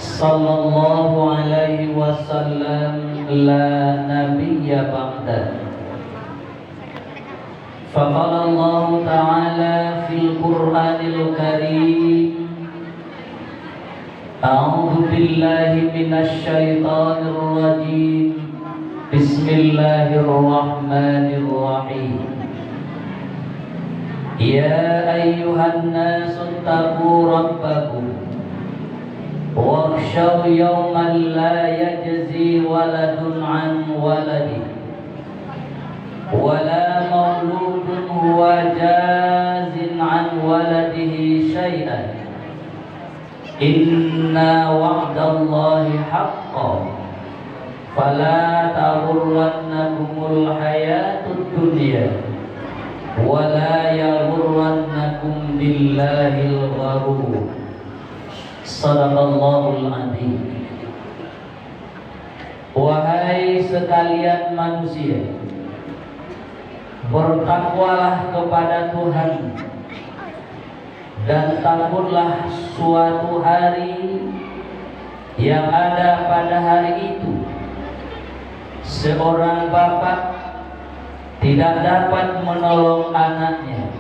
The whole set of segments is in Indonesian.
sallallahu alaihi wasallam la nabiyya ba'da. Faqala Allah ta'ala fil Qur'anil Karim, a'udzu billahi minasy syaithanir rajim. Bismillahirrahmanirrahim. Ya ayyuhan nasu taqu rabbakum wakhshaw yawman la yajzi waladun an waladi wala mauludun huwa jazin an waladihi syai'an inna wa'dallahi haqqan fala taghurrannakumul hayatud dunya wala yaghurrannakum billahil gharur. Shadaqallahul adzim. Wahai sekalian manusia, bertakwalah kepada Tuhan dan takutlah suatu hari yang ada pada hari itu seorang bapak tidak dapat menolong anaknya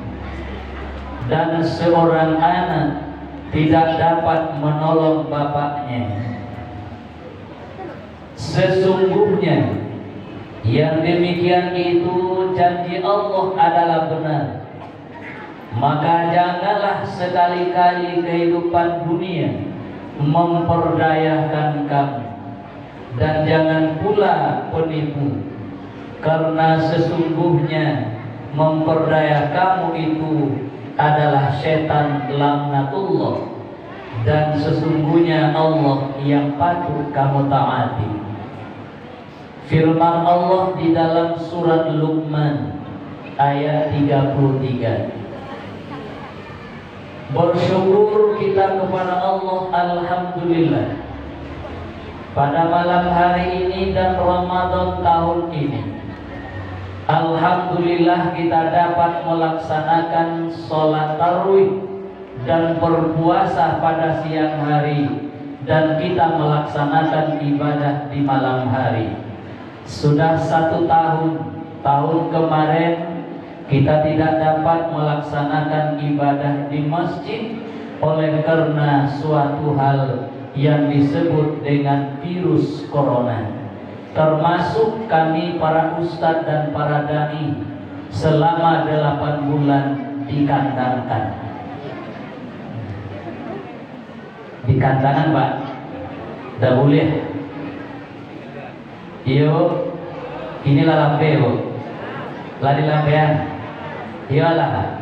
dan seorang anak tidak dapat menolong bapaknya. Sesungguhnya yang demikian itu janji Allah adalah benar. Maka janganlah sekali-kali kehidupan dunia memperdayakan kamu, dan jangan pula penipu, karena sesungguhnya memperdaya kamu itu adalah setan laknatullah, dan sesungguhnya Allah yang patut kamu taati. Firman Allah di dalam surat Luqman ayat 33. Bersyukur kita kepada Allah, alhamdulillah, pada malam hari ini dan Ramadan tahun ini. Alhamdulillah kita dapat melaksanakan sholat tarawih dan berpuasa pada siang hari, dan kita melaksanakan ibadah di malam hari. Sudah 1 tahun kemarin kita tidak dapat melaksanakan ibadah di masjid oleh karena suatu hal yang disebut dengan virus corona. Termasuk kami para ustadz dan para dai selama 8 bulan dikandangkan. Dikandangkan Pak, tidak boleh. Iyo, inilah lampeo, lari lampean. Iyalah.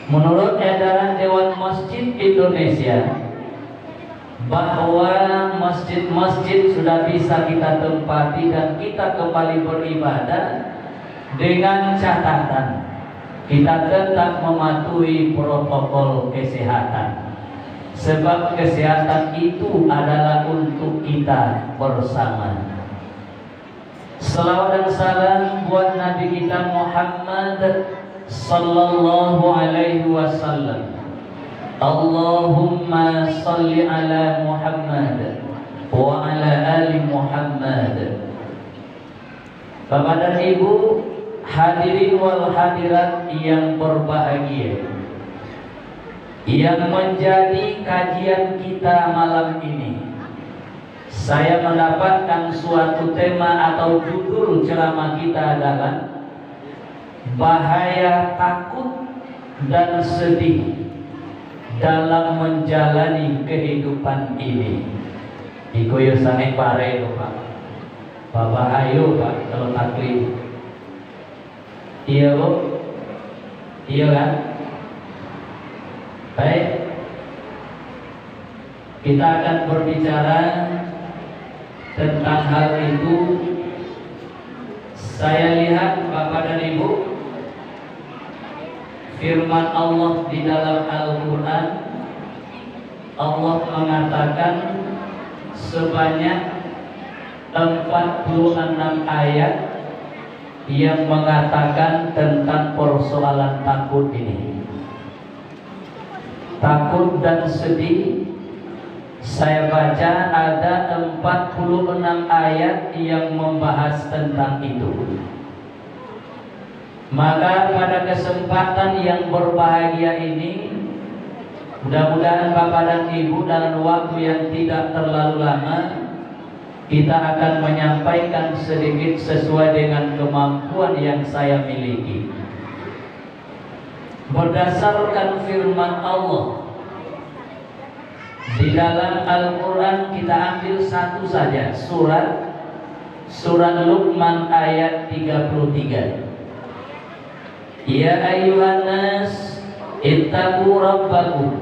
Menurut edaran Dewan Masjid Indonesia, bahwa masjid-masjid sudah bisa kita tempati dan kita kembali beribadah dengan catatan kita tetap mematuhi protokol kesehatan, sebab kesehatan itu adalah untuk kita bersama. Selawat dan salam buat Nabi kita Muhammad sallallahu alaihi wasallam. Allahumma salli ala Muhammad wa ala ali Muhammad. Bapak dan Ibu hadirin wal hadirat yang berbahagia, yang menjadi kajian kita malam ini, saya mendapatkan suatu tema atau judul ceramah kita adalah bahaya takut dan sedih dalam menjalani kehidupan ini. Iku yo sange pare Pak. Bapak ayo Pak kalau taklid. Iya Bu? Iya kan? Baik. Kita akan berbicara tentang hal itu. Saya lihat Bapak dan Ibu, firman Allah di dalam Al-Quran, Allah mengatakan sebanyak 46 ayat yang mengatakan tentang persoalan takut ini. Takut dan sedih Saya baca ada 46 ayat yang membahas tentang itu. Maka pada kesempatan yang berbahagia ini, mudah-mudahan Bapak dan Ibu dalam waktu yang tidak terlalu lama kita akan menyampaikan sedikit sesuai dengan kemampuan yang saya miliki. Berdasarkan firman Allah di dalam Al-Quran, kita ambil satu saja, surat Luqman ayat 33. Ya ayyuhan nas ittaqu rabbakum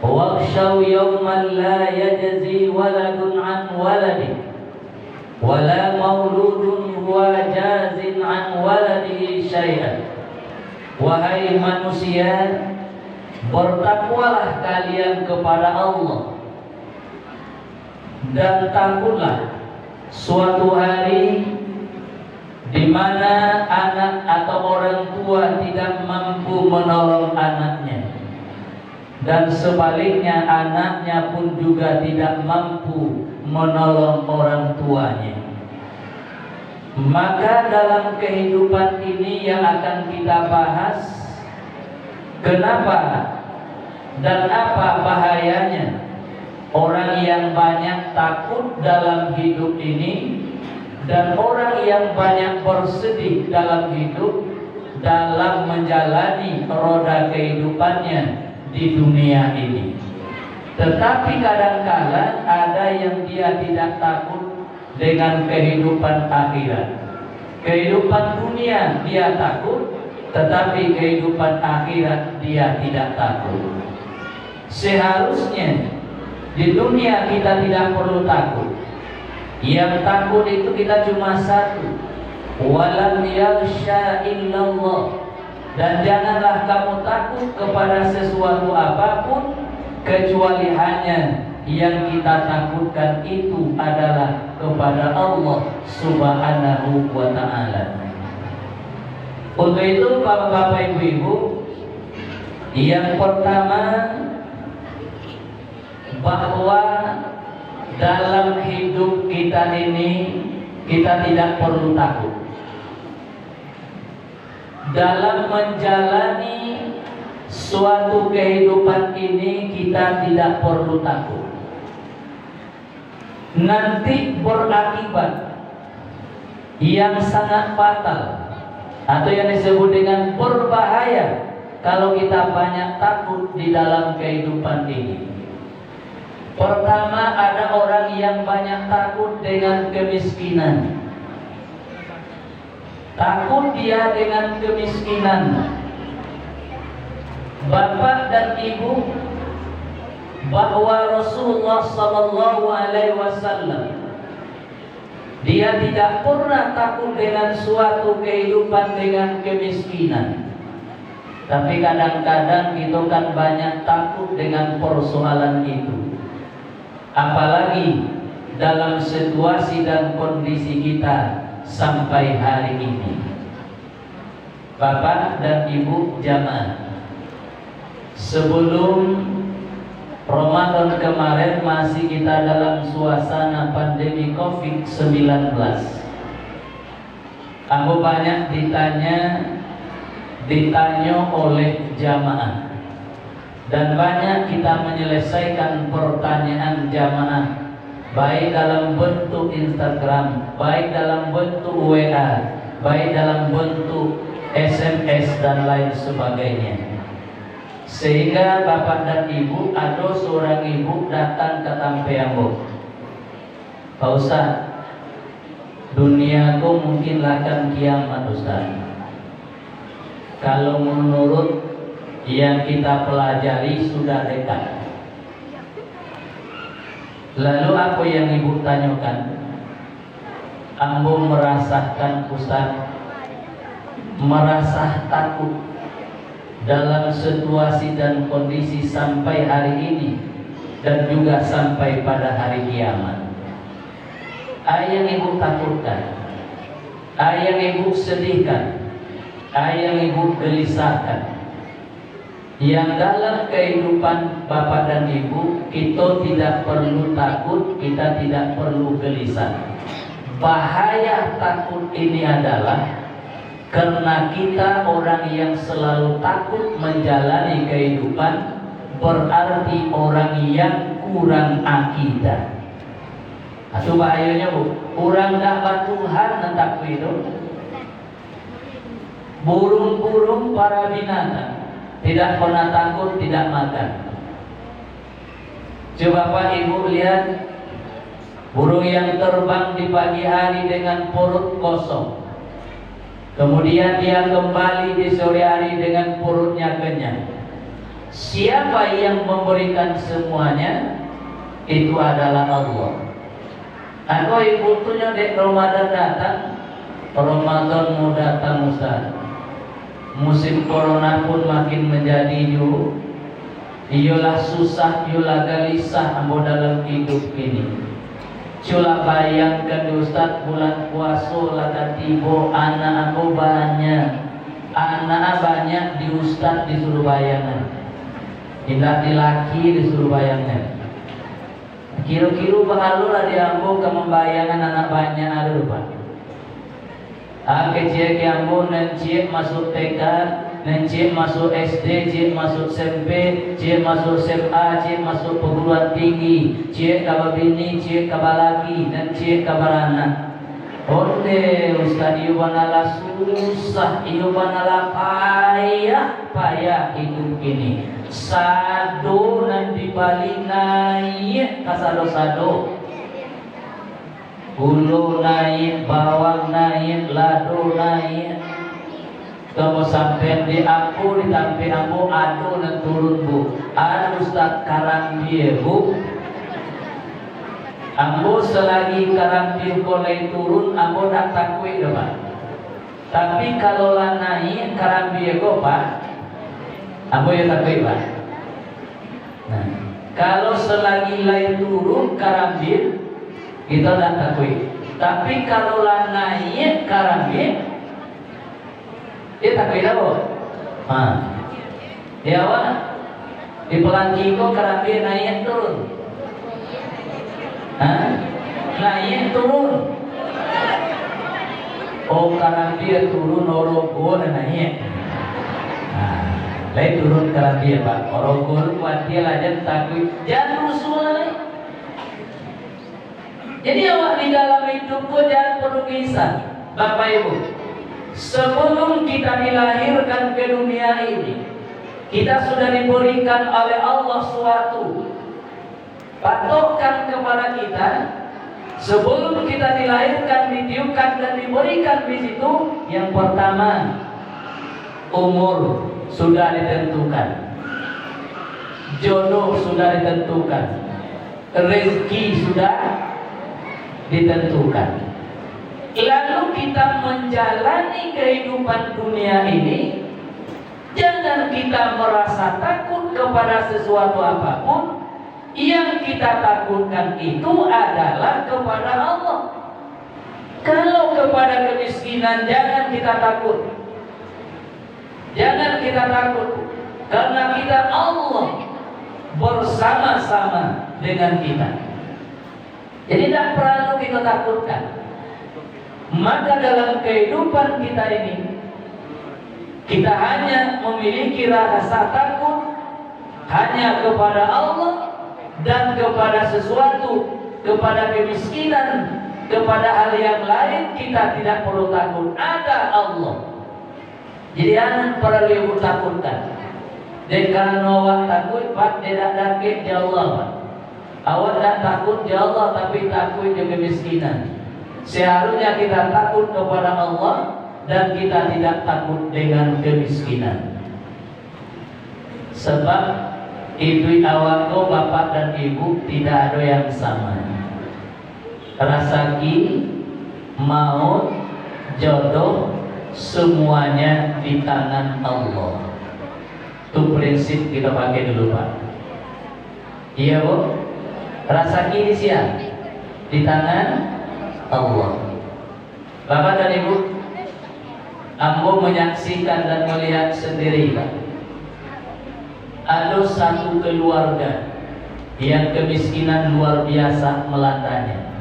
wakhshaw yawman la yajzi waladun an waladihi wala mauludun huwa jazin an waladihi syai'an. Wahai manusia, bertakwalah kalian kepada Allah dan takutlah suatu hari di mana anak atau orang tua tidak mampu menolong anaknya, dan sebaliknya anaknya pun juga tidak mampu menolong orang tuanya. Maka dalam kehidupan ini yang akan kita bahas, kenapa dan apa bahayanya orang yang banyak takut dalam hidup ini dan orang yang banyak bersedih dalam hidup dalam menjalani roda kehidupannya di dunia ini. Tetapi kadang-kala ada yang dia tidak takut dengan kehidupan akhirat. Kehidupan dunia dia takut, tetapi kehidupan akhirat dia tidak takut. Seharusnya di dunia kita tidak perlu takut. Yang takut itu kita cuma satu, walam yakhsha illallah. Dan janganlah kamu takut kepada sesuatu apapun kecuali hanya yang kita takutkan itu adalah kepada Allah Subhanahu wa ta'ala. Untuk itu Bapak-bapak, Ibu-ibu, yang pertama, bahwa dalam hidup kita ini kita tidak perlu takut. Dalam menjalani suatu kehidupan ini kita tidak perlu takut. Nanti berakibat yang sangat fatal atau yang disebut dengan berbahaya kalau kita banyak takut di dalam kehidupan ini. Pertama, ada orang yang banyak takut dengan kemiskinan. Takut dia dengan kemiskinan. Bapak dan Ibu, bahwa Rasulullah sallallahu alaihi wasallam dia tidak pernah takut dengan suatu kehidupan dengan kemiskinan. Tapi kadang-kadang kita kan banyak takut dengan persoalan itu. Apalagi dalam situasi dan kondisi kita sampai hari ini. Bapak dan Ibu jamaah, sebelum Ramadan kemarin masih kita dalam suasana pandemi COVID-19. Aku banyak ditanya oleh jamaah, dan banyak kita menyelesaikan pertanyaan jamaah, baik dalam bentuk Instagram, baik dalam bentuk WA, baik dalam bentuk SMS dan lain sebagainya. Sehingga Bapak dan Ibu, ada seorang ibu datang ke Tampeambo, Pak Ustaz, duniaku mungkin akan kiamat Ustaz. Kalau menurut yang kita pelajari sudah dekat. Lalu apa yang ibu tanyakan? Ambo merasakan Ustaz, merasa takut dalam situasi dan kondisi sampai hari ini dan juga sampai pada hari kiamat. Yang ibu takutkan, yang ibu sedihkan, yang ibu gelisahkan, Yang dalam kehidupan bapak dan ibu, kita tidak perlu takut, kita tidak perlu gelisah. Bahaya takut ini adalah karena kita orang yang selalu takut menjalani kehidupan, berarti orang yang kurang akidah. Itu bahayanya bu, orang tak Tuhan nanti itu. Burung-burung para binatang tidak pernah takut, tidak makan. Coba Pak Ibu lihat burung yang terbang di pagi hari dengan perut kosong, kemudian dia kembali di sore hari dengan perutnya kenyang. Siapa yang memberikan semuanya? Itu adalah Allah. Aku ibu tunya dek Ramadan datang, Ramadan mau datang Ustaz. Musim corona pun makin menjadi iyalah susah, iyalah gelisah ambo dalam hidup ini. Cula bayangkan Ustaz, bulan puasa lada tiba, anak aku banyak, anak banyak di Ustaz disuruh bayangan, tidak di laki disuruh bayangan. Kira-kira bahalu lah diambo ke membayangan anak banyak ada lupa. Kecil kiambo nencik masuk TK, nencik masuk SD, cik masuk SMP, cik masuk SMA, cik masuk perguruan tinggi, cik kabar bini, cik kabar laki, dan cik kabar anak. Onde Ustaz iyo banala susah, iyo banala payah hidup ini. Sado nanti balik naik kasado-sado. Gulu naik, bawang naik, lado naik. Kamu sampai di aku, ditampi aku, aduh dan turun bu. Aduh Ustaz karang dia bu. Ambo selagi karang dia boleh turun, ambo tak takui depan. Tapi kalau lah naik karang dia kok pak, ambo ya takui pak. Nah, kalau selagi lain turun karang dia, kita tak takui. Tapi kalau lah naik karambir, dia takui dah boh. Dia apa? Di pelangkiko karambir naik turun. Naik turun. Oh karambir turun orogo dan naik. Lain turun karambir pak. Orogo buat dia lah jangan takui. Jangan rusuh lah. Jadi awak di dalam hidupku jangan perlu kisah, Bapak Ibu. Sebelum kita dilahirkan ke dunia ini, kita sudah diberikan oleh Allah suatu patokan kepada kita. Sebelum kita dilahirkan, ditiupkan dan diberikan di situ. Yang pertama, umur sudah ditentukan, jodoh sudah ditentukan, rezeki sudah ditentukan. Lalu kita menjalani kehidupan dunia ini, jangan kita merasa takut kepada sesuatu apapun. Yang kita takutkan itu adalah kepada Allah. Kalau kepada kemiskinan jangan kita takut. Jangan kita takut, karena kita Allah bersama-sama dengan kita. Jadi tidak perlu kita takutkan. Maka dalam kehidupan kita ini, kita hanya memiliki rasa takut hanya kepada Allah dan kepada sesuatu, kepada kemiskinan, kepada hal yang lain kita tidak perlu takut. Ada Allah. Jadi jangan perlu takutkan. Dan karena awak takut, pak tidak sakit ya Allah pak. Awak tak takut ya Allah, tapi takut juga kemiskinan. Seharusnya kita takut kepada Allah dan kita tidak takut dengan kemiskinan. Sebab ibu awakku, bapak dan ibu tidak ada yang sama. Rezeki, maut, jodoh, semuanya di tangan Allah. Itu prinsip kita pakai dulu pak. Iya bu. Rezeki di siapa? Di tangan Allah. Bapak dan Ibu, ambo menyaksikan dan melihat sendiri Pak. ada satu keluarga yang kemiskinan luar biasa melandanya.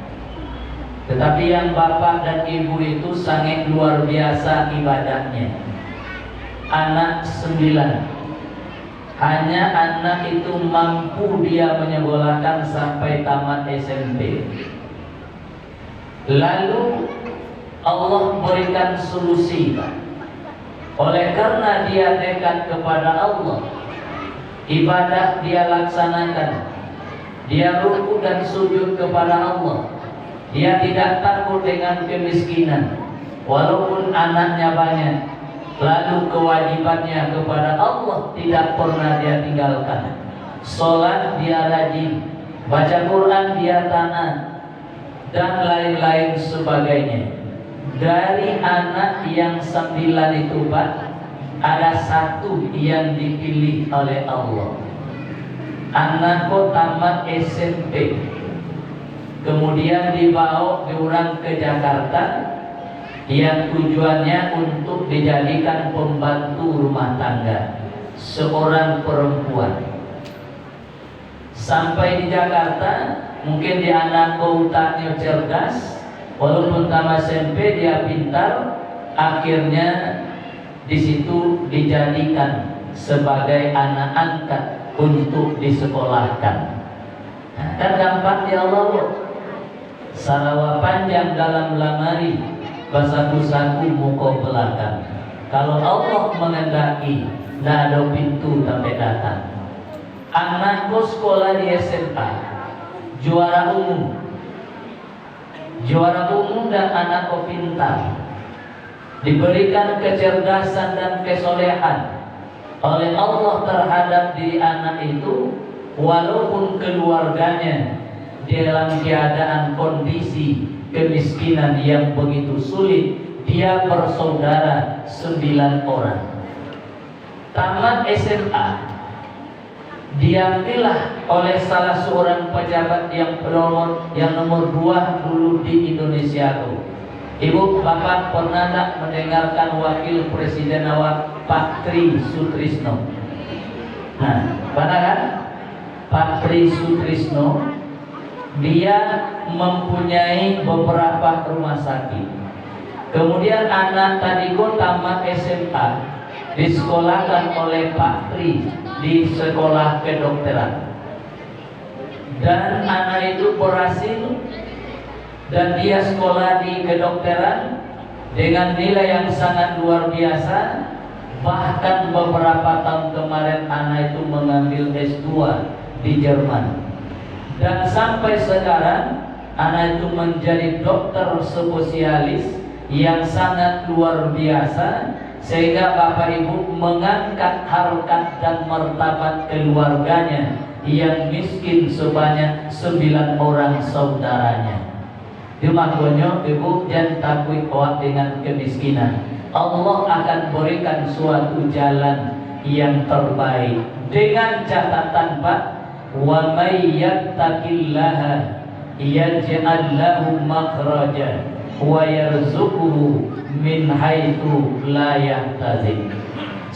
Tetapi yang bapak dan ibu itu sangat luar biasa ibadahnya. Anak 9. Hanya anak itu mampu dia menyekolahkan sampai tamat SMP. Lalu Allah berikan solusi. Oleh karena dia dekat kepada Allah, ibadah dia laksanakan, dia ruku dan sujud kepada Allah, dia tidak takut dengan kemiskinan walaupun anaknya banyak. Lalu kewajibannya kepada Allah tidak pernah dia tinggalkan. Sholat dia rajin, baca Quran dia taat, dan lain-lain sebagainya. Dari anak yang 9 itu Pak, ada satu yang dipilih oleh Allah. Anakku tamat SMP, kemudian dibawa diurang ke Jakarta, yang tujuannya untuk dijadikan pembantu rumah tangga, seorang perempuan. Sampai di Jakarta, mungkin di anak utaknya cerdas, walaupun tamat SMP dia pintar, akhirnya di situ dijadikan sebagai anak angkat untuk disekolahkan. Nah, kan gampang di Allah. Sarawa panjang dalam lamari, basaku-saku muka belakang. Kalau Allah mengendaki, tidak ada pintu sampai datang. Anakku sekolah di SMA, juara umum dan anakku pintar, diberikan kecerdasan dan kesolehan oleh Allah terhadap diri anak itu, walaupun keluarganya dalam keadaan kondisi kemiskinan yang begitu sulit. Dia bersaudara 9 orang. Tamat SMA, diambillah oleh salah seorang pejabat yang nomor 2 dulu di Indonesia itu. Ibu bapak pernah tak mendengarkan wakil presiden awak Pak Tri Sutrisno? Nah, benar kan? Pak Tri Sutrisno, dia mempunyai beberapa rumah sakit. Kemudian anak tadiku tamat SMA, disekolahkan oleh Pak Tri di sekolah kedokteran, dan anak itu berhasil, dan dia sekolah di kedokteran dengan nilai yang sangat luar biasa. Bahkan beberapa tahun kemarin anak itu mengambil S2 di Jerman. Dan sampai sekarang anak itu menjadi dokter spesialis yang sangat luar biasa, sehingga Bapak Ibu mengangkat harkat dan martabat keluarganya yang miskin sebanyak 9 orang saudaranya. Itu makanya Ibu jangan takut dengan kemiskinan. Allah akan berikan suatu jalan yang terbaik, dengan catatan Pak, wa may yattaqillaha yaj'al lahu makhraja wa yarzuquhu min haitsu la yahtasib.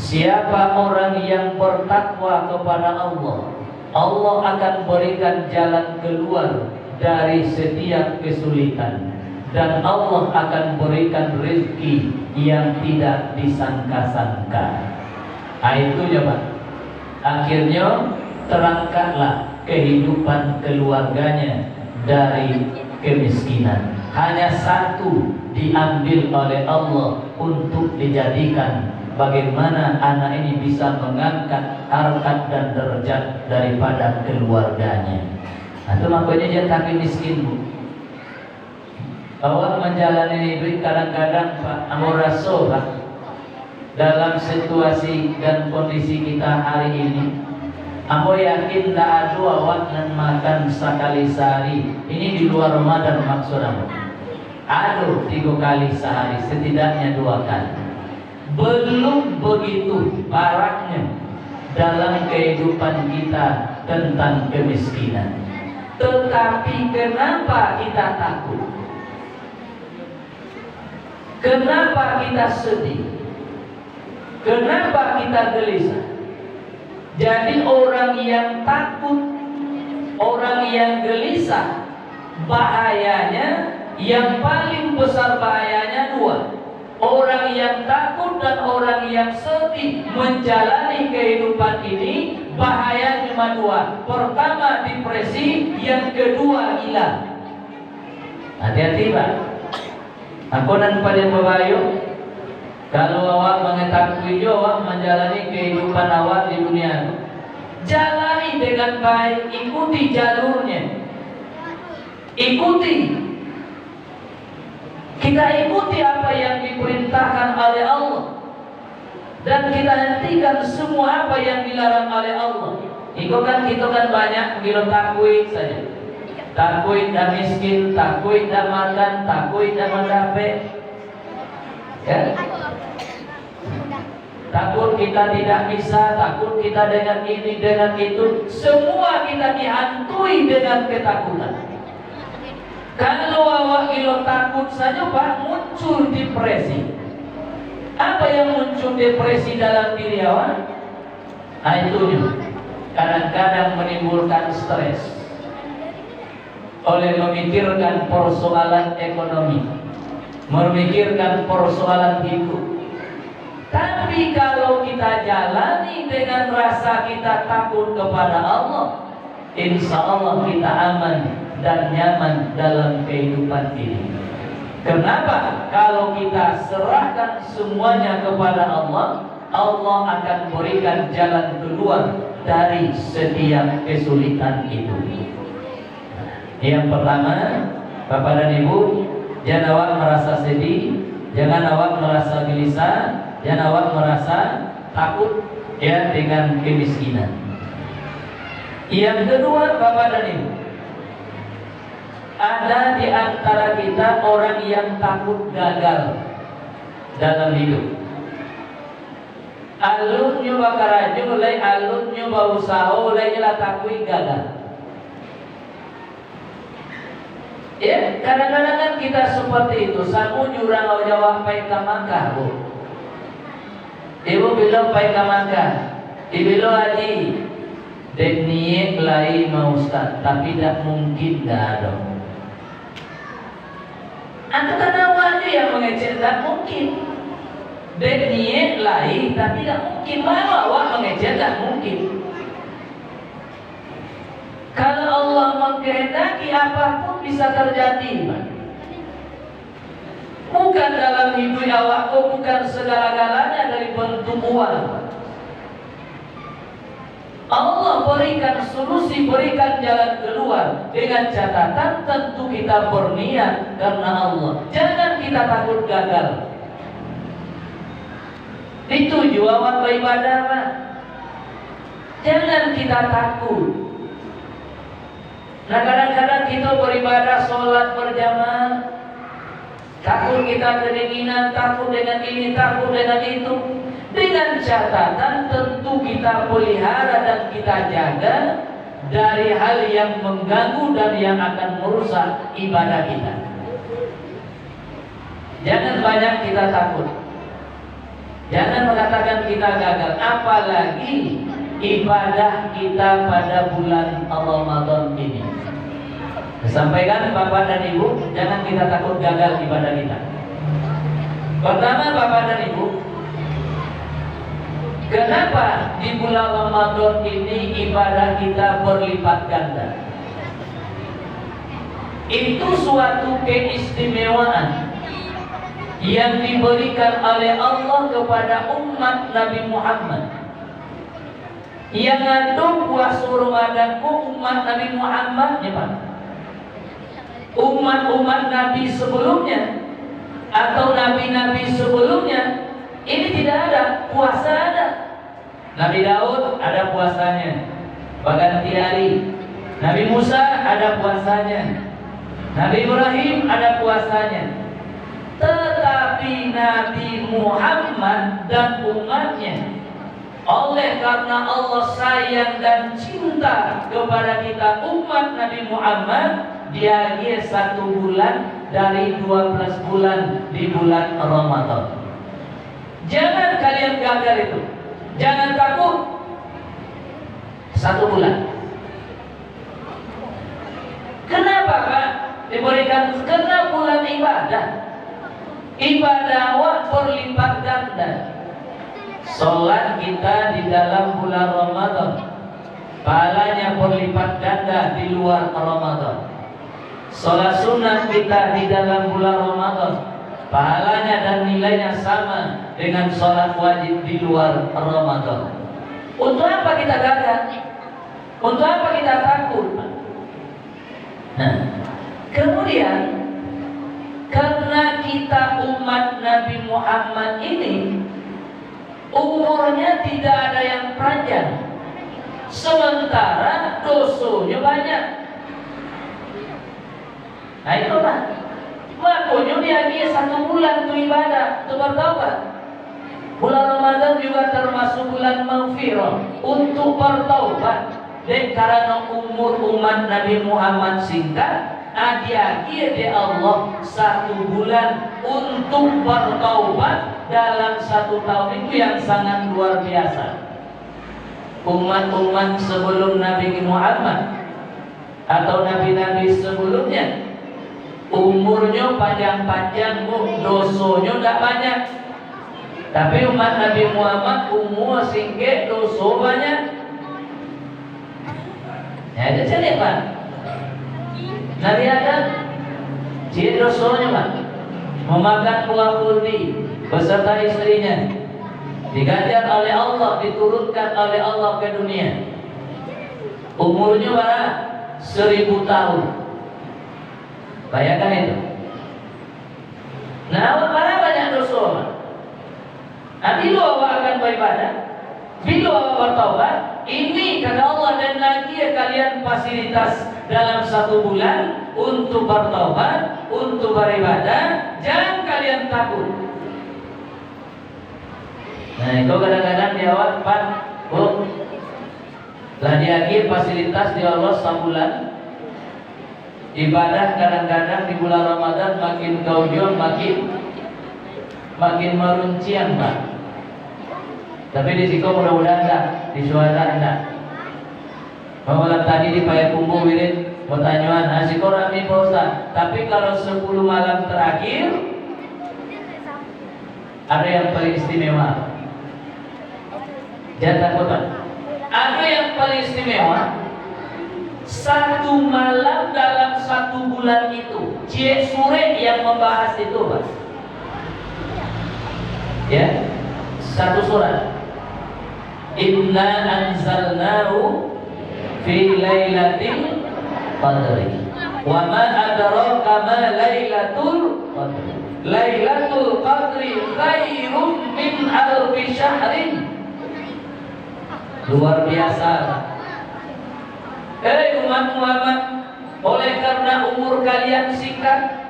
Siapa orang yang bertakwa kepada Allah, Allah akan berikan jalan keluar dari setiap kesulitan, dan Allah akan berikan rezeki yang tidak disangka-sangka. Itu ya Pak. Akhirnya terangkatlah kehidupan keluarganya dari kemiskinan. Hanya satu diambil oleh Allah untuk dijadikan bagaimana anak ini bisa mengangkat harkat dan derajat daripada keluarganya. Itu makanya dia takut miskin, Bu. Awak menjalani hidup kadang-kadang Pak amuraso Pak, dalam situasi dan kondisi kita hari ini, aku yakin tak ada awak dan makan sekali sehari. Ini di luar Ramadan maksudnya. Ada 3 kali sehari, setidaknya 2 kali. Belum begitu parahnya dalam kehidupan kita tentang kemiskinan. Tetapi kenapa kita takut? Kenapa kita sedih? Kenapa kita gelisah? Jadi orang yang takut, orang yang gelisah, bahayanya yang paling besar bahayanya dua. Orang yang takut dan orang yang sedih menjalani kehidupan ini bahaya cuma dua. Pertama depresi, yang kedua gila. Hati-hati Pak. Aku dan pada babayu, kalau awak mengetahui awak menjalani kehidupan awak di dunia, jalani dengan baik, ikuti jalurnya. Ikuti. Kita ikuti apa yang diperintahkan oleh Allah, dan kita hentikan semua apa yang dilarang oleh Allah. Kita kan banyak bilang takwid saja. Takwid dah miskin, takwid dah makan, takwid dah mendapat. Ya? Takut kita tidak bisa, takut kita dengan ini, dengan itu. Semua kita dihantui dengan ketakutan. Kalau awak ilo takut saja Pak, muncul depresi. Apa yang muncul depresi dalam diri awak? Nah itu kadang-kadang menimbulkan stres oleh memikirkan persoalan ekonomi, memikirkan persoalan hidup. Tapi kalau kita jalani dengan rasa kita takut kepada Allah, insya Allah kita aman dan nyaman dalam kehidupan ini. Kenapa? Kalau kita serahkan semuanya kepada Allah, Allah akan berikan jalan keluar dari setiap kesulitan itu. Yang pertama, Bapak dan Ibu, jangan awak merasa sedih, jangan awak merasa gelisah, jangan awak merasa takut ya dengan kemiskinan. Yang kedua, Bapak dan Ibu, ada di antara kita orang yang takut gagal dalam hidup. Alun nyoba karaju, lay alun nyoba usaha, lay nyala takut gagal. Ya, kadang-kadang kan kita seperti itu. Samu jurang Jawa pai ka Makkah, Bu. Ibu bilang pai ka Makkah. Ibu haji. Dek niat lain mau Ustaz, tapi tidak mungkin dah ada. Antu kan awalnya yang mengecek tak mungkin. Dek niat lain tapi tidak mungkin. Mana awak mengecek tak mungkin. Kalau Allah mengkehendaki apapun bisa terjadi. Bukan dalam hidup awak, bukan segala-galanya dari bentuk uang. Allah berikan solusi, berikan jalan keluar. Dengan catatan tentu kita berniat karena Allah. Jangan kita takut gagal. Dituju awak beribadah Pak. Jangan kita takut. Nah kadang-kadang kita beribadah sholat berjamaah, takut kita kedinginan, takut dengan ini, takut dengan itu. Dengan catatan tentu kita pelihara dan kita jaga dari hal yang mengganggu dan yang akan merusak ibadah kita. Jangan banyak kita takut. Jangan mengatakan kita gagal. Apalagi ibadah kita pada bulan Ramadan ini. Sampaikan Bapak dan Ibu, jangan kita takut gagal ibadah kita. Pertama Bapak dan Ibu, kenapa di bulan Ramadan ini ibadah kita berlipat ganda? Itu suatu keistimewaan yang diberikan oleh Allah kepada umat Nabi Muhammad. Yang ngandung puasa Ramadan umat Nabi Muhammad ya Pak. Umat-umat Nabi sebelumnya atau Nabi-Nabi sebelumnya ini tidak ada, puasa ada. Nabi Daud ada puasanya, berganti hari. Nabi Musa ada puasanya, Nabi Ibrahim ada puasanya. Tetapi Nabi Muhammad dan umatnya, oleh karena Allah sayang dan cinta kepada kita umat Nabi Muhammad, dia 1 bulan dari 12 bulan di bulan Ramadan. Jangan kalian gagal itu. Jangan takut. 1 bulan. Kenapa Pak diberikan? Karena bulan ibadah. Ibadah awak berlipat ganda. Sholat kita di dalam bulan Ramadan, pahalanya berlipat ganda di luar Ramadan. Sholat sunat kita di dalam bulan Ramadan, pahalanya dan nilainya sama dengan sholat wajib di luar Ramadan. Untuk apa kita gagal? Untuk apa kita takut? Nah, kemudian karena kita umat Nabi Muhammad ini umurnya tidak ada yang panjang, sementara dosanya banyak. Nah itulah makanya dia 1 bulan untuk ibadah, untuk bertaubat. Bulan Ramadan juga termasuk bulan maghfirah, untuk bertaubat. Dan karena umur umat Nabi Muhammad singkat, dia di Allah 1 bulan untuk bertaubat dalam 1 tahun itu yang sangat luar biasa. Umat-umat sebelum Nabi Muhammad atau nabi-nabi sebelumnya umurnya panjang-panjang, dosonya tidak banyak. Tapi umat Nabi Muhammad umur singkat, dosa banyak. Ya, ada saya Pak. Nabi Adam, dia dosanya Pak, memakan buah kurdi beserta istrinya, diganjar oleh Allah, diturunkan oleh Allah ke dunia. Umurnya berapa? 1000 tahun. Bayangkan itu. Nah, mana banyak dosa. Nah, bila awak akan beribadah, bila awak bertaubat, ini kata Allah, dan lagi kalian fasilitas dalam 1 bulan untuk bertaubat, untuk beribadah, jangan kalian takut. Nah, itu kadang-kadang di awal Pak, lah dia fasilitas di Allah 1 bulan. Ibadah kadang-kadang di bulan Ramadan makin gaujur, makin meruncian Pak. Tapi di situ mudah-mudahan enggak, di suara enggak. Malam tadi di Payakumbuh wirid pertanyaan, asiko rami Pak Ustaz. Tapi kalau 10 malam terakhir ada yang paling istimewa. Jangan takut Pak. Ada yang paling istimewa. 1 malam dalam 1 bulan itu, Cie Sure yang membahas itu Pak. Ya, 1 surat. Inna anzalnahu fi lailatul qadri. Wa ma adraka ma lailatul qadri. Lailatul qadri khairum min alfi syahrin. Luar biasa. Umat Muhammad, oleh karena umur kalian singkat,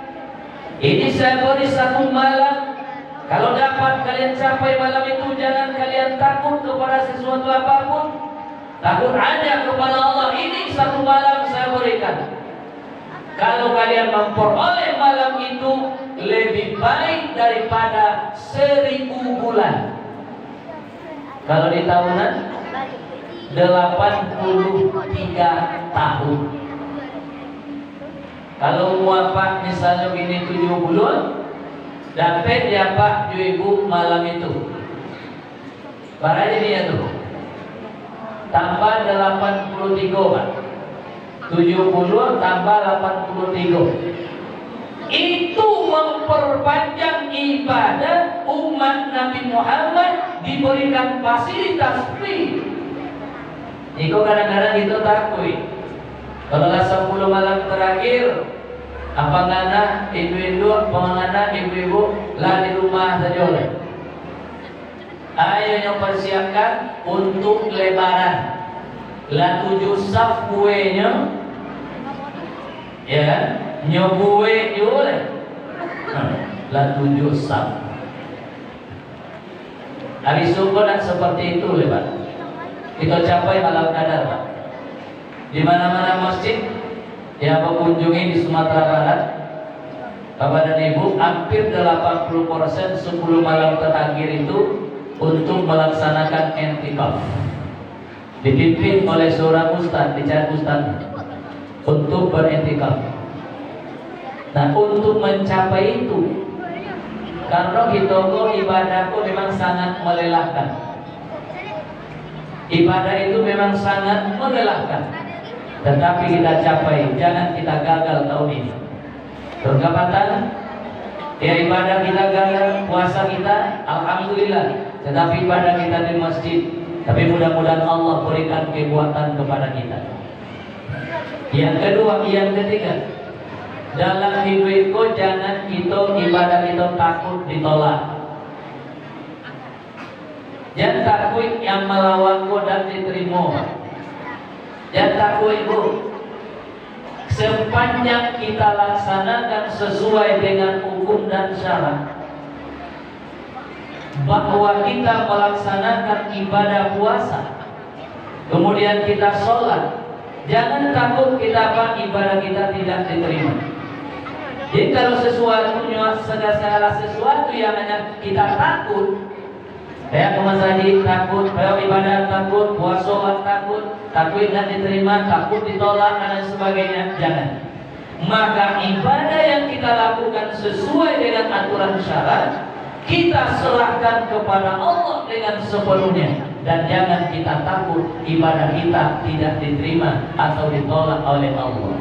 ini saya beri 1 malam. Kalau dapat kalian capai malam itu, jangan kalian takut kepada sesuatu apapun. Takut hanya kepada Allah. Ini 1 malam saya berikan. Kalau kalian memperoleh malam itu, lebih baik daripada 1000 bulan. Kalau di tahunan 83 tahun. Kalau muafak misalnya ini 7 bulan, dapat dia Pak 2000 malam itu. Barangnya dia tuh tambah 83 Pak. 70 tambah 83. Itu memperpanjang ibadah umat Nabi Muhammad, diberikan fasilitas free. Itu kadang-kadang itu takut. Kalau 10 malam terakhir, apa ngana ibu-ibu, pengana ibu-ibu lah di rumah saja oleh. Ayo yang persiapkan untuk lebaran. Lah 7 saf kuenya, ya kan? Nyobue oleh. Lah 7 saf. Hari syukur dan seperti itu lebar. Kita capai malam Qadar Pak. Di mana-mana masjid yang mengunjungi di Sumatera Barat, Bapak dan Ibu, hampir 80% 10 malam terakhir itu untuk melaksanakan i'tikaf. dipimpin oleh seorang ustaz, dicari ustaz untuk beriktikaf. Nah, untuk mencapai itu, karena hitoko ibadahku memang sangat melelahkan. Ibadah itu memang sangat melelahkan, tetapi kita capai, jangan kita gagal tahun ini. Berkapatan, ya ibadah kita gagal, puasa kita, alhamdulillah, tetapi ibadah kita di masjid. Tapi mudah-mudahan Allah berikan kekuatan kepada kita. Yang kedua, yang ketiga, dalam hidupku jangan kita ibadah kita takut ditolak. Jangan takut yang melawanku dan diterima. Jangan takut ibu. Sepanjang kita laksanakan sesuai dengan hukum dan syarat, bahwa kita melaksanakan ibadah puasa, kemudian kita sholat, jangan takut kita ibadah kita tidak diterima. Jadi kalau segala sesuatu yang hanya kita takut, kayak ke masjid takut, kayak ibadah takut, puasa takut, takut tidak diterima, takut ditolak dan sebagainya, jangan. Maka ibadah yang kita lakukan sesuai dengan aturan syarat, kita serahkan kepada Allah dengan sepenuhnya, dan jangan kita takut ibadah kita tidak diterima atau ditolak oleh Allah.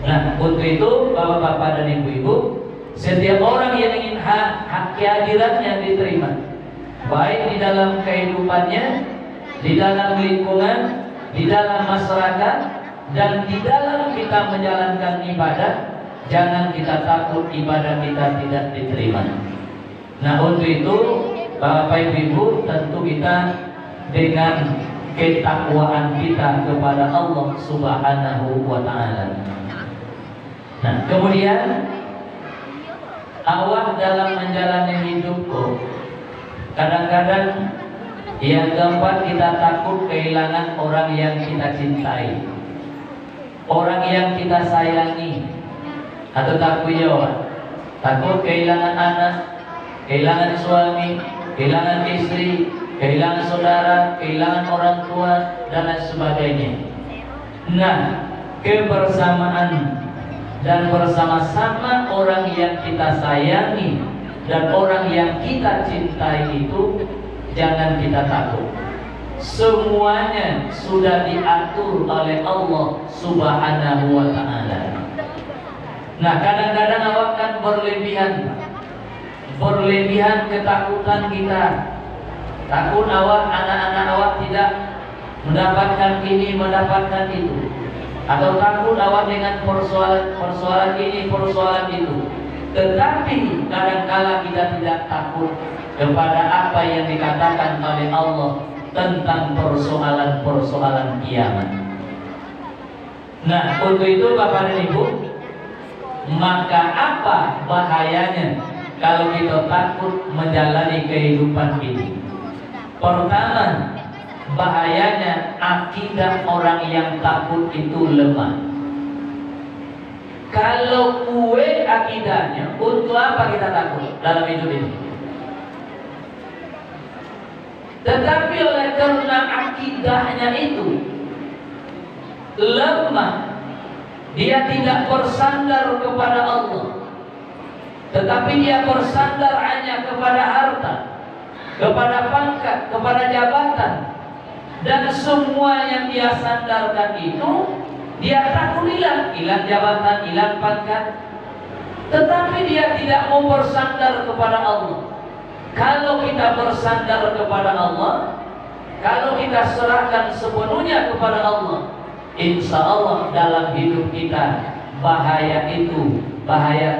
Nah, untuk itu bapak-bapak dan ibu-ibu, setiap orang yang ingin hak kehadirannya diterima, baik di dalam kehidupannya, di dalam lingkungan, di dalam masyarakat, dan di dalam kita menjalankan ibadah, jangan kita takut ibadah kita tidak diterima. Nah, untuk itu bapak ibu, tentu kita dengan ketakwaan kita kepada Allah Subhanahu wa ta'ala. Nah, kemudian awak dalam menjalani hidupku, kadang-kadang yang keempat, kita takut kehilangan orang yang kita cintai, orang yang kita sayangi. Atau takut takut kehilangan anak, kehilangan suami, kehilangan istri, kehilangan saudara, kehilangan orang tua, dan lain sebagainya. Nah, kebersamaan dan bersama-sama orang yang kita sayangi dan orang yang kita cintai itu jangan kita takut. Semuanya sudah diatur oleh Allah Subhanahu wa ta'ala. Nah, kadang-kadang awak kan berlebihan ketakutan kita. Takut awak, anak-anak awak tidak mendapatkan ini, mendapatkan itu. Atau takut awak dengan persoalan ini, persoalan itu. Tetapi kadang-kala kita tidak takut kepada apa yang dikatakan oleh Allah tentang persoalan-persoalan kiamat. Nah, untuk itu Bapak dan Ibu, maka apa bahayanya kalau kita takut menjalani kehidupan ini? Pertama, bahayanya akidah orang yang takut itu lemah. Kalau kue akidahnya, untuk apa kita takut dalam hidup ini? Tetapi oleh karena akidahnya itu lemah, dia tidak bersandar kepada Allah, tetapi dia bersandar hanya kepada harta, kepada pangkat, kepada jabatan, dan semua yang dia sandarkan itu dia takut hilang jabatan, hilang pangkat, tetapi dia tidak mau bersandar kepada Allah. Kalau kita bersandar kepada Allah, kalau kita serahkan sepenuhnya kepada Allah, insya Allah dalam hidup kita bahaya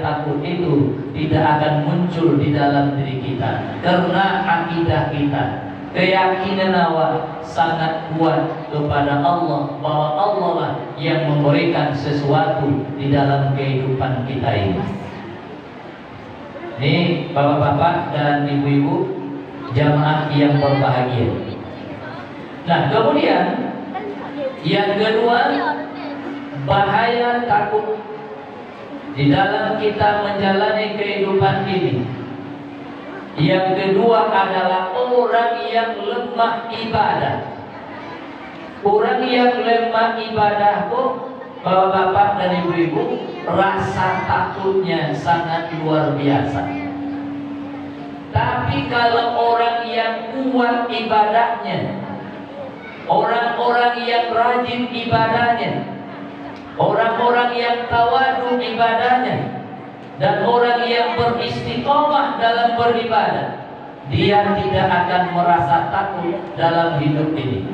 takut itu tidak akan muncul di dalam diri kita, karena akidah kita, keyakinan awak sangat kuat kepada Allah, bahwa Allah lah yang memberikan sesuatu di dalam kehidupan kita ini. Ini bapak-bapak dan ibu-ibu jamaah yang berbahagia. Nah, kemudian yang kedua, bahaya takut di dalam kita menjalani kehidupan ini. Yang kedua adalah orang yang lemah ibadah. Orang yang lemah ibadah kok, bapak-bapak dan ibu-ibu, rasa takutnya sangat luar biasa. Tapi kalau orang yang kuat ibadahnya, orang-orang yang rajin ibadahnya, orang-orang yang tawadu ibadahnya, dan orang yang beristiqomah dalam beribadah, dia tidak akan merasa takut dalam hidup ini.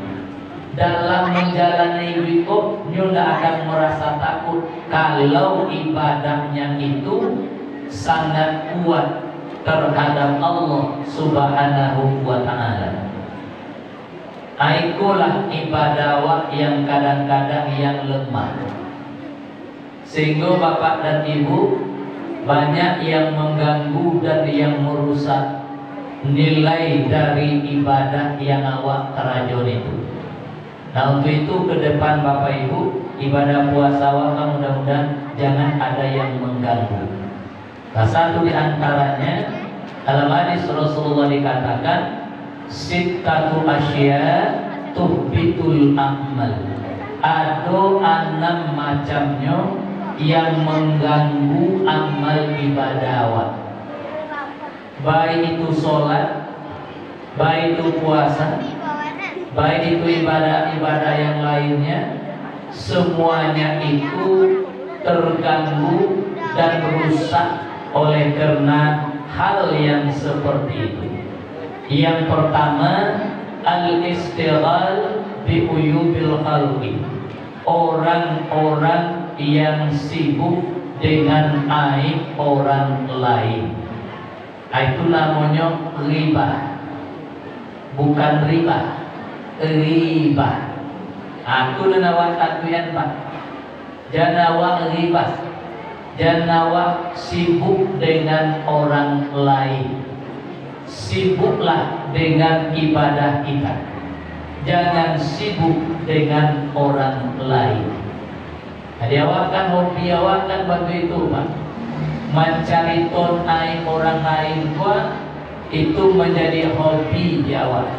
Dalam menjalani hidup, dia tidak akan merasa takut kalau ibadahnya itu sangat kuat terhadap Allah Subhanahu wa ta'ala. Itulah ibadah yang kadang-kadang yang lemah, sehingga bapak dan ibu banyak yang mengganggu dan yang merusak nilai dari ibadah yang awak kerajon itu. Nah, untuk itu ke depan bapak ibu, ibadah puasa awak mudah-mudahan jangan ada yang mengganggu. Nah, satu di antaranya dalam hadis Rasulullah dikatakan sittatu asya tuhbitul amal. Ada 6 macamnya yang mengganggu amal ibadah awak. Baik itu sholat, baik itu puasa, baik itu ibadah-ibadah yang lainnya, semuanya itu terganggu dan rusak oleh karena hal yang seperti itu. Yang pertama, al-istighal bi uyubil khalqi. Orang-orang yang sibuk dengan aib orang lain. Itu namanya riba. Bukan riba, riba. Aku nawak tatuyan Pak. Janawa riba. Janawa sibuk dengan orang lain. Sibuklah dengan ibadah kita. Jangan sibuk dengan orang lain. Jadi awak kan hobi awak kan bantu itu Pak. Mencari ton aib orang lain gua itu menjadi hobi di awak.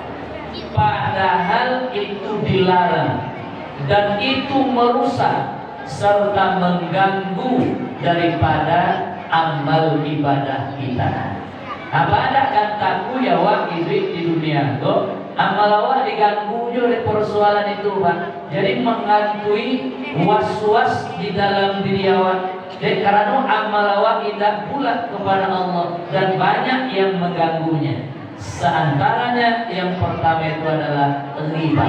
Padahal itu dilarang dan itu merusak serta mengganggu daripada amal ibadah kita. Apa ada kataku ya wak duit di dunia itu amal awak diganggu oleh persoalan itu Pak. Jadi menghantui was-was di dalam diri awak. Jadi karena amal awak tidak bulat kepada Allah dan banyak yang mengganggunya. Seantaranya yang pertama itu adalah riba.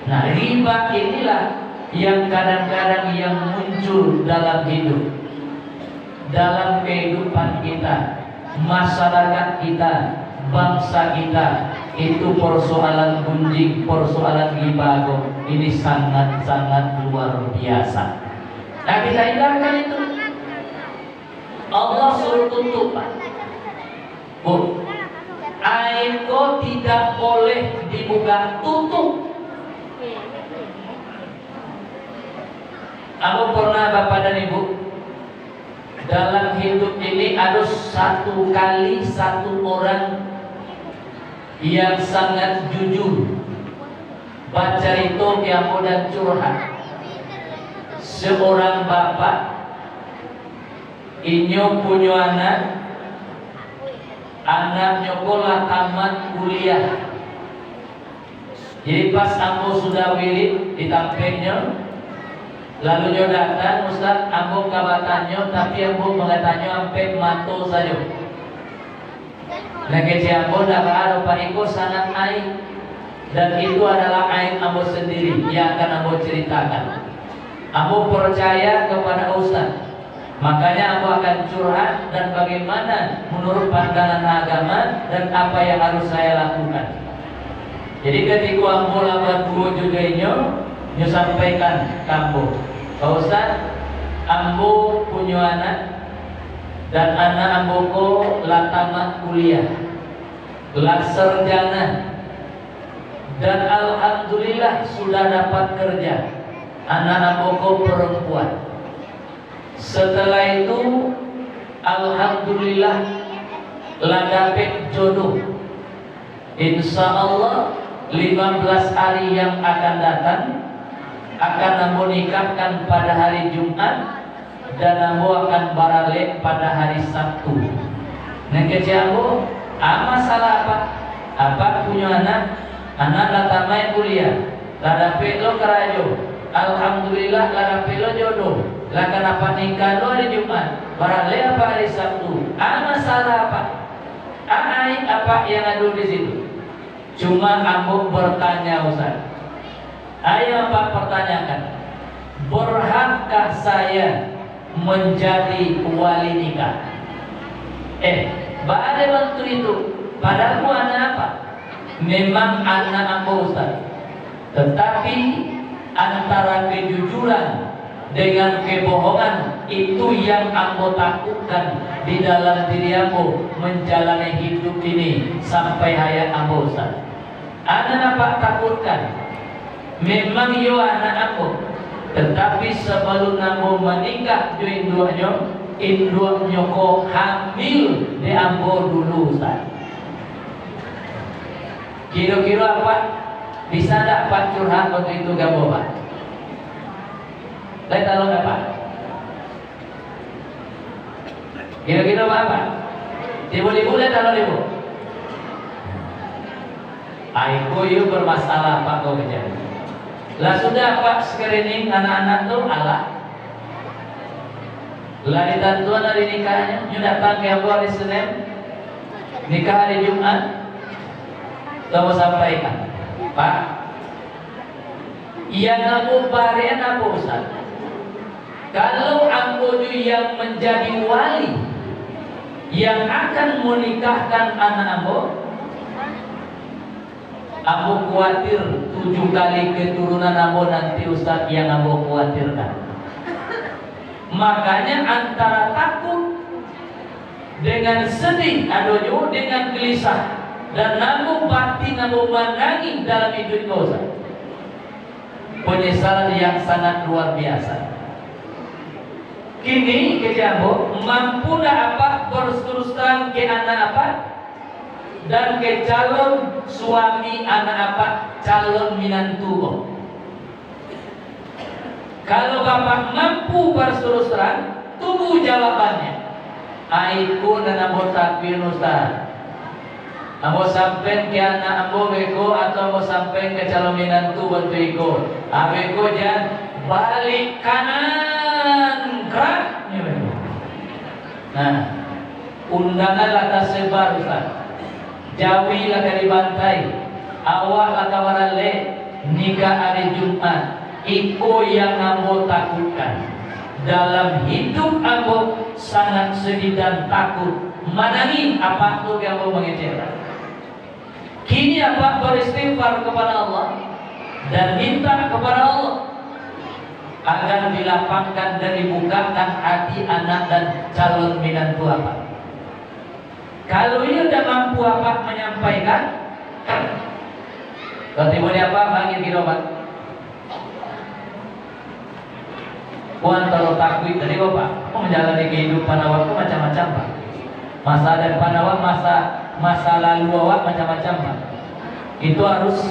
Nah, riba inilah yang kadang-kadang yang muncul dalam hidup, dalam kehidupan kita, masyarakat kita, bangsa kita. Itu persoalan gunjing, persoalan riba ini sangat-sangat luar biasa. Nah, kita hindarkan itu. Allah suruh tutup Pak. Bu, air tidak boleh dibuka, tutup. Aku pernah Bapak dan Ibu dalam hidup ini ada satu kali satu orang yang sangat jujur baca itu yang dan curhat. Seorang bapak inyo punya anaknya sekolah tamat kuliah. Jadi pas aku sudah wirid ditampilnya, lalu nyo datang Ustaz, aku kabatannya tapi aku mengatanya sampai mato saja. Lagi siapa dah ada Pak Iko sangat aib dan itu adalah aib aku sendiri yang akan aku ceritakan. Aku percaya kepada Ustaz, makanya aku akan curhat dan bagaimana menurut pandangan agama dan apa yang harus saya lakukan. Jadi ketika aku lakukan dua juga nyo sampaikan kamu, Pak Ustaz, ambo punya anak dan anak ambo ko la tamat kuliah, la sarjana dan alhamdulillah sudah dapat kerja. Anak ambo ko perempuan. Setelah itu alhamdulillah Ladapet jodoh. Insya Allah 15 hari yang akan datang akan ambo nikahkan pada hari Jumat dan ambo akan barale pada hari Sabtu. Neng kecil ambo, masalah apa? Apa punya anak latamai kuliah, ladapet lo kerajo. Alhamdulillah ladapet lo jodoh. Lah kenapa nikah lo hari Jumat? Barale apa hari Sabtu? Masalah apa? Apa yang ada di situ? Cuma ambo bertanya Ustaz. Ayo Pak pertanyakan, berhakkah saya menjadi wali nikah? Ada waktu itu. Padahal anak apa? Memang anak ambo Ustaz. Tetapi antara kejujuran dengan kebohongan itu yang ambo takutkan di dalam diri ambo menjalani hidup ini sampai hayat ambo Ustaz. Anak apa takutkan? Memang yo anak ambo, tetapi sebelum ambo menikah jo induaknya kok hamil di ambo dulu Ustaz. Kira-kira apa? Bisa tak Pak curhat waktu itu gambo Pak? Saya tahu apa? Kira-kira apa? Ibu-ibu lihat tahu ibu. Aku yuk bermasalah Pak kau kerja. Lah sudah Pak screening anak-anak tuh Allah. Lah ditentuan hari nikahnya, nyu datang ke hari Senin, nikah hari Jumat. Kamu sampaikan, Pak. Yang aku barian apa Ustaz? Kalau ambo yang menjadi wali yang akan menikahkan anak ambo khawatir 7 kali keturunan ambo nanti Ustaz yang ambo khawatirkan. Makanya antara takut dengan sedih adojo dengan gelisah dan ambo batin ambo menangis dalam hidup Ustaz. Penyesalan yang sangat luar biasa. Kini kejambo mampu apa berterus terang ke anak apa dan ke calon suami anak apa calon minantu. Kalau bapak mampu berterus terang, tunggu jawabannya. Aiku dan ambo takbir Ustaz. Ambo sampai ke anak ambo beko atau ambo sampai ke calon minantu bantu iko. Abeko jan balik kanan gerak. Nah, undangan laka sebar Ustaz. Jawi laka dibantai, awak laka warale, nikah hari Jumat. Iko yang ambo takutkan. Dalam hidup ambo sangat sedih dan takut. Manangin apa tuh yang ambo mengecewakan. Kini apa beristighfar kepada Allah dan minta kepada Allah agar dilapangkan dan dibukakan hati anak dan calon minantu apa. Kalau ia tidak mampu apa menyampaikan, berarti boleh apa bagi kirobat. Puan kalau takut tadi bapak menjalani kehidupan awak macam-macam Pak. Masa depan awak, masa lalu awak macam-macam Pak. Itu harus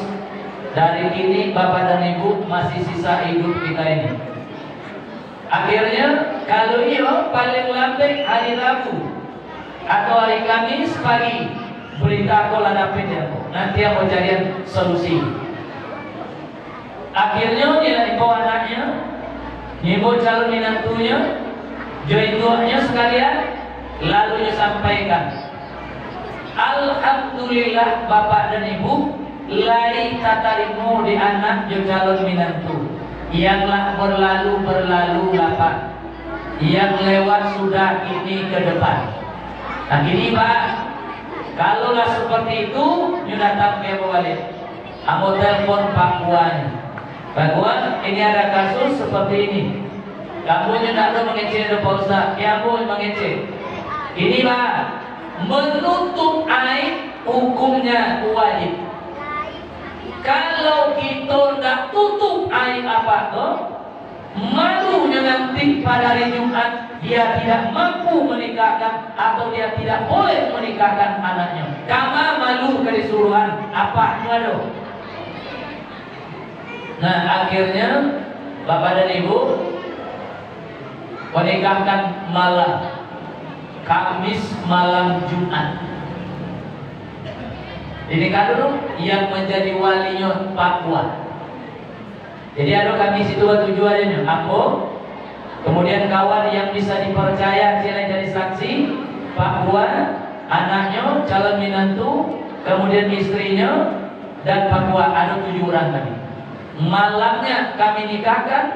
dari kini bapak dan ibu masih sisa hidup kita ini. Akhirnya kalau iyo paling lambat hari Rabu atau hari Kamis pagi berita aku ladapin ya, nanti yang mau carian solusi. Akhirnya dia ibu anaknya, ibu calon minantunya, jodohnya sekalian, lalu dia sampaikan. Alhamdulillah bapak dan ibu lai tatarimu di anak jo calon minantu. Yanglah berlalu bapak, yang lewat sudah ini ke depan. Nah gini Pak, kalaulah seperti itu you datang ke balik, kamu telepon Pak Puan. Pak Puan, ini ada kasus seperti ini. Kamu tidak ada mengecek Pak Ustaz, kamu mengecek. Ini Pak, menutup aib hukumnya wajib. Kalau kita tidak tutup aib apa tuh, malunya nanti nanti pada hari Jumat dia tidak mampu menikahkan atau dia tidak boleh menikahkan anaknya. Kama malu kesuruhan apa ngado. Nah akhirnya Bapak dan Ibu menikahkan malam Kamis malam Jumat. Ini kan dulu yang menjadi walinya Pak Wan. Jadi ada Kamis itu tujuannya apa? Kemudian kawan yang bisa dipercaya sila jadi saksi, Pak Wan, anaknya, calon menantu, kemudian istrinya dan Pak Wan, ada 7 orang tadi. Malamnya kami nikahkan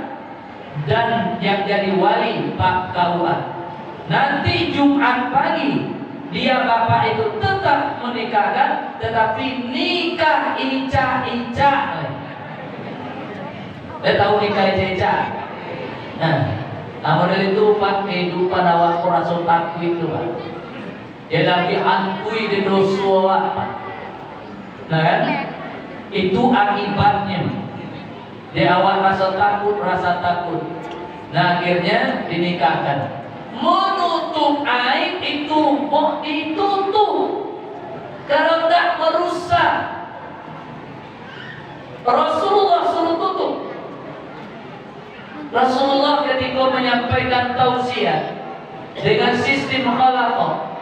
dan yang jadi wali Pak Kawan. Nanti Jumat pagi dia bapak itu tetap menikahkan, tetapi nikah ica-ica. Tahu nikah ica-ica? Nah, model itu Pak kehidupan awak rasa takut itu Pak. Dia lagi antui di dosa Pak. Nah kan? Itu akibatnya. Dia awak rasa takut. Nah akhirnya dinikahkan. Menutup aib itu mau ditutup. Kalau tidak merusak. Rasulullah suruh tutup. Rasulullah ketika menyampaikan tausiah dengan sistem khalaqah,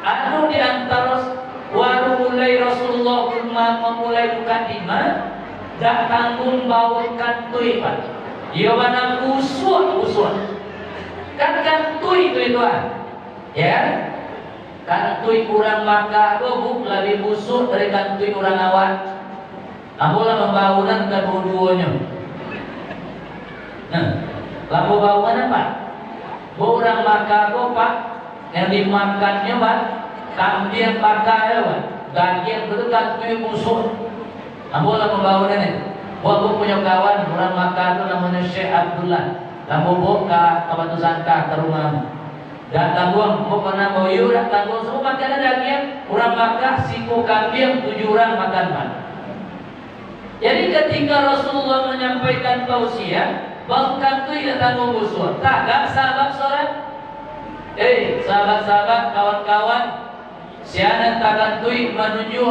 anu di antara waru mulai Rasulullah memulai mukadimah dak tanggung bawakan tuipan. Dia mana usut. Kan tui itu ya. Kan tui kurang maka bu lebih busuk dari kan tui kurang awak. Apalah pembangunan kedua-duanya. Nah, lampu bangunan Pak. Orang maka Pak yang dimakannya Pak, kambing pakai Pak. Daging itu kan tui busuk. Apalah pembangunan itu. Aku punya kawan orang maka itu namanya Syekh Abdullah. Lampu buka ke Batu Sangka ke rumah. Dan tanggung mau pernah mau yuk tanggung semua makanan daging. Orang makan siku kambing 7 orang makan Pak. Jadi ketika Rasulullah menyampaikan tausiah, bahkan tu ia tanggung musuh. Tak sahabat sorat. Sahabat-sahabat, kawan-kawan, sianan takkan tu menuju